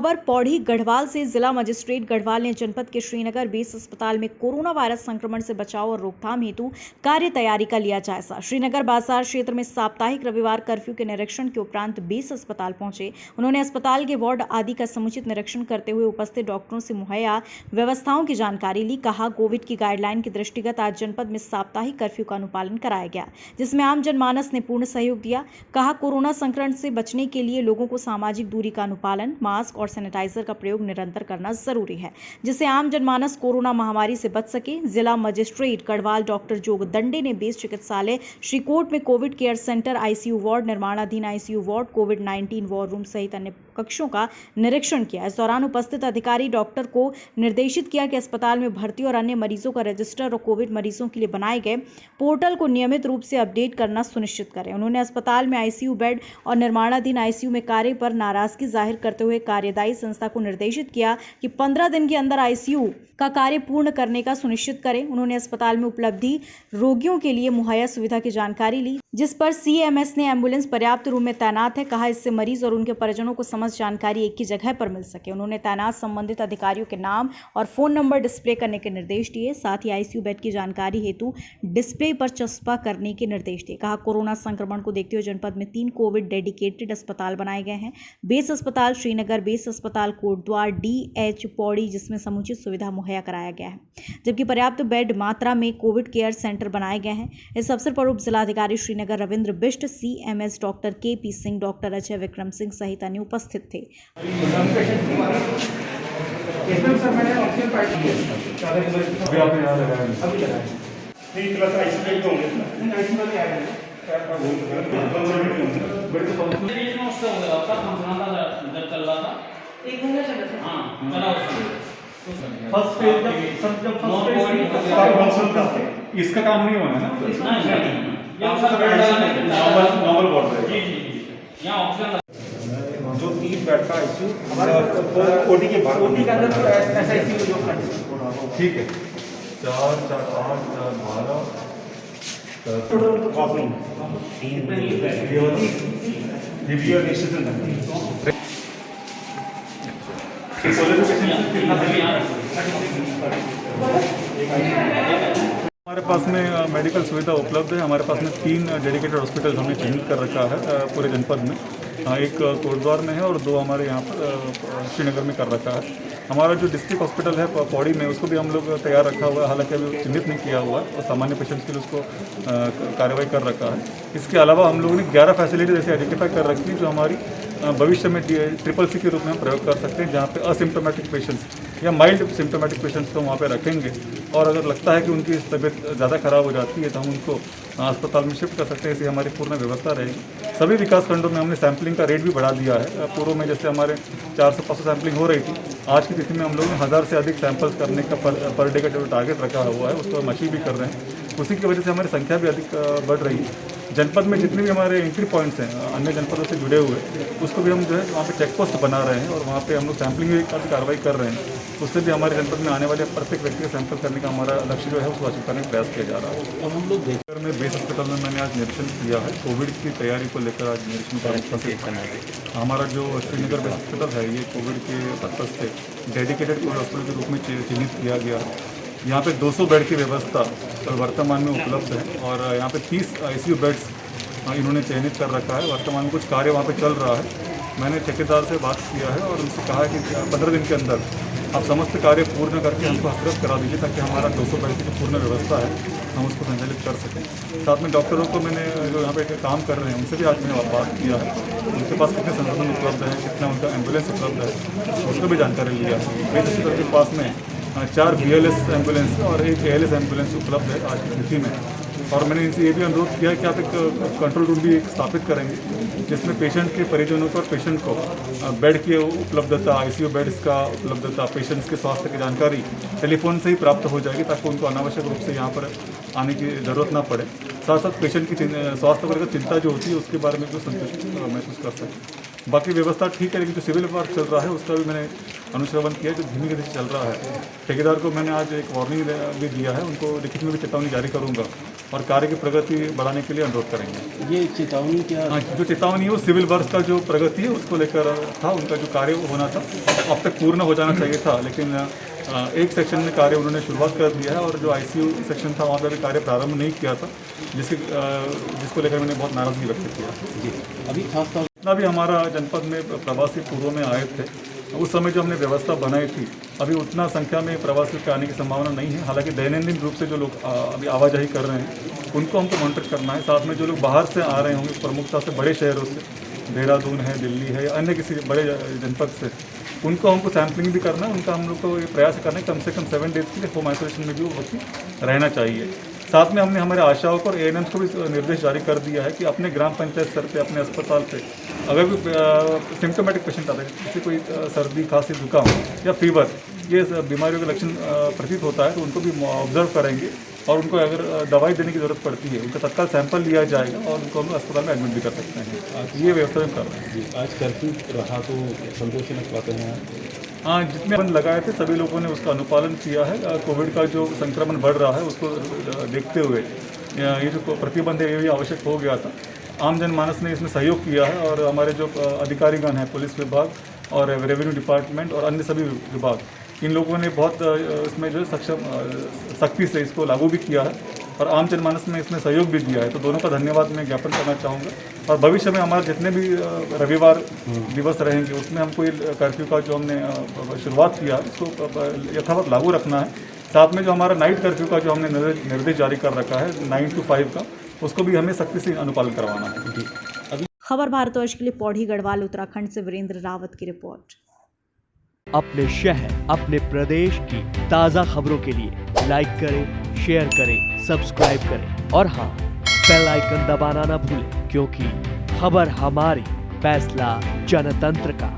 खबर पौड़ी गढ़वाल से। जिला मजिस्ट्रेट गढ़वाल ने जनपद के श्रीनगर बेस अस्पताल में कोरोना वायरस संक्रमण से बचाव और रोकथाम हेतु कार्य तैयारी का लिया जायजा। श्रीनगर बाजार क्षेत्र में साप्ताहिक रविवार कर्फ्यू के निरीक्षण के उपरांत बेस अस्पताल पहुंचे। उन्होंने अस्पताल के वार्ड आदि का समुचित निरीक्षण करते हुए उपस्थित डॉक्टरों से मुहैया व्यवस्थाओं की जानकारी ली। कहा, कोविड की गाइडलाइन के दृष्टिगत आज जनपद में साप्ताहिक कर्फ्यू का अनुपालन कराया गया, जिसमें आम जनमानस ने पूर्ण सहयोग दिया। कहा, कोरोना संक्रमण से बचने के लिए लोगों को सामाजिक दूरी का अनुपालन, मास्क और सैनिटाइजर का प्रयोग निरंतर करना जरूरी है, जिससे आम जनमानस कोरोना महामारी से बच सके। जिला मजिस्ट्रेट गढ़वाल डॉक्टर जोग दंडे ने बेस चिकित्सालय श्रीकोट में Covid care centre, ICU ward, निर्माणाधीन आईसीयू वार्ड, कोविड-19 वॉर रूम सहित अन्य कक्षों का निरीक्षण किया। इस दौरान उपस्थित अधिकारी डॉक्टर को निर्देशित किया कि अस्पताल में भर्ती और अन्य मरीजों का रजिस्टर और कोविड मरीजों के लिए बनाए गए पोर्टल को नियमित रूप से अपडेट करना सुनिश्चित करें। उन्होंने अस्पताल में आईसीयू बेड और निर्माणाधीन आईसीयू में कार्य पर नाराजगी जाहिर करते हुए कार्यदायी संस्था को निर्देशित किया कि 15 दिन के अंदर आईसीयू का कार्य पूर्ण करने का सुनिश्चित करें। उन्होंने अस्पताल में उपलब्धि रोगियों के लिए मुहैया सुविधा की जानकारी ली, जिस पर सीएमएस ने एम्बुलेंस पर्याप्त रूप में तैनात है। कहा, इससे मरीज और उनके परिजनों को समस्त जानकारी एक ही जगह पर मिल सके। उन्होंने तैनात संबंधित अधिकारियों के नाम और फोन नंबर डिस्प्ले करने के निर्देश दिए। साथ ही आईसीयू बेड की जानकारी हेतु डिस्प्ले पर चस्पा करने के निर्देश दिए। कहा, कोरोना संक्रमण को देखते हुए जनपद में 3 कोविड डेडिकेटेड अस्पताल बनाए गए हैं। बेस अस्पताल श्रीनगर, बेस अस्पताल कोटद्वार, डीएच पौड़ी, जिसमें समुचित सुविधा मुहैया कराया गया है, जबकि पर्याप्त बेड मात्रा में कोविड केयर सेंटर बनाए गए हैं। इस अवसर पर उप जिलाधिकारी Srinagar Ravindra Bisht, CMS doctor KP Singh, doctor Ajay Vikram Singh सहित अन्य उपस्थित थे। इसका काम नहीं होना है ना, नॉर्मल वार्ड है जो 3 बेड का आईसीयू ओटी के बाहर, ओटी के अंदर ऐसा आईसीयू जो ठीक है 4 4 8 12 बाथरूम हमारे पास में मेडिकल सुविधा उपलब्ध है। हमारे पास में 3 डेडिकेटेड हॉस्पिटल हमने चिन्हित कर रखा है पूरे जनपद में। एक कोटद्वार में है और 2 हमारे यहाँ पर श्रीनगर में कर रखा है। हमारा जो डिस्ट्रिक्ट हॉस्पिटल है पौड़ी में, उसको भी हम लोग तैयार रखा हुआ है, हालांकि अभी चिन्हित नहीं किया हुआ है और सामान्य पेशेंट्स के लिए उसको कार्रवाई कर रखा है। इसके अलावा हम लोगों ने 11 फैसिलिटीज ऐसे आइडेंटिफाई कर रखी है जो हमारी भविष्य में CCC के रूप में हम प्रयोग कर सकते हैं, जहाँ पे असिम्टोमेटिक पेशेंट्स या माइल्ड सिम्टोमेटिक पेशेंट्स को वहाँ पे रखेंगे और अगर लगता है कि उनकी तबीयत ज़्यादा खराब हो जाती है तो हम उनको अस्पताल में शिफ्ट कर सकते हैं। ऐसी हमारी पूर्ण व्यवस्था रहेगी। सभी विकास खंडों में हमने सैम्पलिंग का रेट भी बढ़ा दिया है। पूर्व में जैसे हमारे 400-500 सैम्पलिंग हो रही थी, आज की तिथि में हम लोगों ने 1000 से अधिक सैंपल्स करने का पर डे का जो टारगेट रखा हुआ है उसको हम अचीव भी कर रहे हैं। उसी की वजह से हमारी संख्या भी अधिक बढ़ रही है। जनपद में जितने भी हमारे एंट्री पॉइंट्स हैं अन्य जनपदों से जुड़े हुए, उसको भी हम जो है वहाँ पे चेक पोस्ट बना रहे हैं और वहाँ पे हम लोग सैम्पलिंग की कार्रवाई कर रहे हैं। उससे भी हमारे जनपद में आने वाले प्रत्येक व्यक्ति का सैंपल करने का हमारा लक्ष्य जो है उसको हासिल करने का प्रयास किया जा रहा है। और हम लोग देखकर में बेस अस्पताल में मैंने आज निरीक्षण किया है। कोविड की तैयारी को लेकर आज निरीक्षण का हमारा जो श्रीनगर बेस अस्पताल है ये कोविड के पर्पज़ से डेडिकेटेड कोविड हॉस्पिटल के रूप में चिन्हित किया गया है। यहाँ पे 200 बेड की व्यवस्था वर्तमान में उपलब्ध है और यहाँ पे 30 आईसीयू बेड्स इन्होंने चयनित कर रखा है। वर्तमान में कुछ कार्य वहाँ पे चल रहा है। मैंने ठेकेदार से बात किया है और उनसे कहा है कि 15 दिन के अंदर आप समस्त कार्य पूर्ण करके हमको हस्तगत करा दीजिए ताकि हमारा 200 बेड की जो पूर्ण व्यवस्था है हम उसको संचालित कर सकें। साथ में डॉक्टरों को मैंने जो यहाँ पे काम कर रहे हैं उनसे भी आज मैंने बात किया है। उनके पास कितने संसाधन उपलब्ध है, कितना उनका एम्बुलेंस उपलब्ध है, उसको भी जानकारी लिया है। बेस अस्पताल के पास में 4 BLS एम्बुलेंस और 1 ALS एम्बुलेंस उपलब्ध है आज की स्थिति में। और मैंने इनसे ये भी अनुरोध किया कि आप एक कंट्रोल रूम भी स्थापित करेंगे जिसमें पेशेंट के परिजनों को और पेशेंट को बेड की उपलब्धता, आईसीयू बेड्स का उपलब्धता, पेशेंट्स के स्वास्थ्य की जानकारी टेलीफोन से ही प्राप्त हो जाएगी ताकि उनको अनावश्यक रूप से यहाँ पर आने की ज़रूरत ना पड़े। साथ साथ पेशेंट की स्वास्थ्य को लेकर चिंता जो होती है उसके बारे में भी संतुष्टि महसूस कर सकें। बाकी व्यवस्था ठीक है, लेकिन जो सिविल वर्क चल रहा है उसका भी मैंने अनुश्रवण किया जो धीमी गति से चल रहा है। ठेकेदार को मैंने आज एक वार्निंग भी दिया है, उनको लिखित में भी चेतावनी जारी करूँगा और कार्य की प्रगति बढ़ाने के लिए अनुरोध करेंगे। ये चेतावनी क्या? हाँ, जो चेतावनी है वो सिविल वर्क्स का जो प्रगति है उसको लेकर था, उनका जो कार्य होना था अब तक पूर्ण हो जाना चाहिए था, लेकिन एक सेक्शन में कार्य उन्होंने शुरुआत कर दिया है और जो आईसीयू सेक्शन था वहाँ पर भी कार्य प्रारंभ नहीं किया था, जिसको लेकर मैंने बहुत नाराजगी व्यक्त किया। जी, अभी खास तौर जितना भी हमारा जनपद में प्रवासी पूर्व में आए थे उस समय जो हमने व्यवस्था बनाई थी, अभी उतना संख्या में प्रवासियों के आने की संभावना नहीं है। हालांकि दैनंदिन रूप से जो लोग अभी आवाजाही कर रहे हैं उनको हमको मॉनिटर करना है। साथ में जो लोग बाहर से आ रहे होंगे प्रमुखता से बड़े शहरों से, देहरादून है, दिल्ली है या अन्य किसी बड़े जनपद से, उनको हमको सैम्पलिंग भी करना है। उनका हम लोग को ये प्रयास करना है कम से कम 7 डेज़ के लिए होम आइसोलेशन में भी वो व्यक्ति रहना चाहिए। साथ में हमने हमारे आशाओं को और एएनएम्स को भी निर्देश जारी कर दिया है कि अपने ग्राम पंचायत स्तर पे, अपने अस्पताल पे अगर कोई सिम्टोमेटिक पेशेंट आता है, किसी कोई सर्दी, खांसी, जुकाम या फीवर, ये बीमारियों के लक्षण प्रतीत होता है तो उनको भी ऑब्जर्व करेंगे और उनको अगर दवाई देने की ज़रूरत पड़ती है उनका तत्काल सैंपल लिया जाएगा और उनको हम अस्पताल में एडमिट भी कर सकते हैं। ये व्यवस्था हम कर रहे हैं। जी, आज कर्फ्यू रहा तो संतोषजनक बातें हैं। हाँ, जितने बंद लगाए थे सभी लोगों ने उसका अनुपालन किया है। कोविड का जो संक्रमण बढ़ रहा है उसको देखते हुए ये जो प्रतिबंध है ये भी आवश्यक हो गया था। आम जनमानस ने इसमें सहयोग किया है और हमारे जो अधिकारीगण हैं, पुलिस विभाग और रेवेन्यू डिपार्टमेंट और अन्य सभी विभाग, इन लोगों ने बहुत इसमें जो सख्ती से इसको लागू भी किया है और आम जनमानस में इसमें सहयोग भी दिया है। तो दोनों का धन्यवाद मैं ज्ञापन करना चाहूँगा। और भविष्य में हमारे जितने भी रविवार दिवस रहेंगे उसमें हमको ये कर्फ्यू का जो हमने शुरुआत किया उसको यथावत लागू रखना है। साथ में जो हमारा नाइट कर्फ्यू का जो हमने निर्देश जारी कर रखा है 9 to 5 का, उसको भी हमें सख्ती से अनुपालन करवाना है। खबर भारतवर्ष के लिए पौड़ी गढ़वाल उत्तराखंड से वीरेंद्र रावत की रिपोर्ट। अपने शहर, अपने प्रदेश की ताज़ा खबरों के लिए लाइक करें, शेयर करें, सब्सक्राइब करें और हाँ, बेल आइकन दबाना ना भूलें, क्योंकि खबर हमारी, फैसला जनतंत्र का।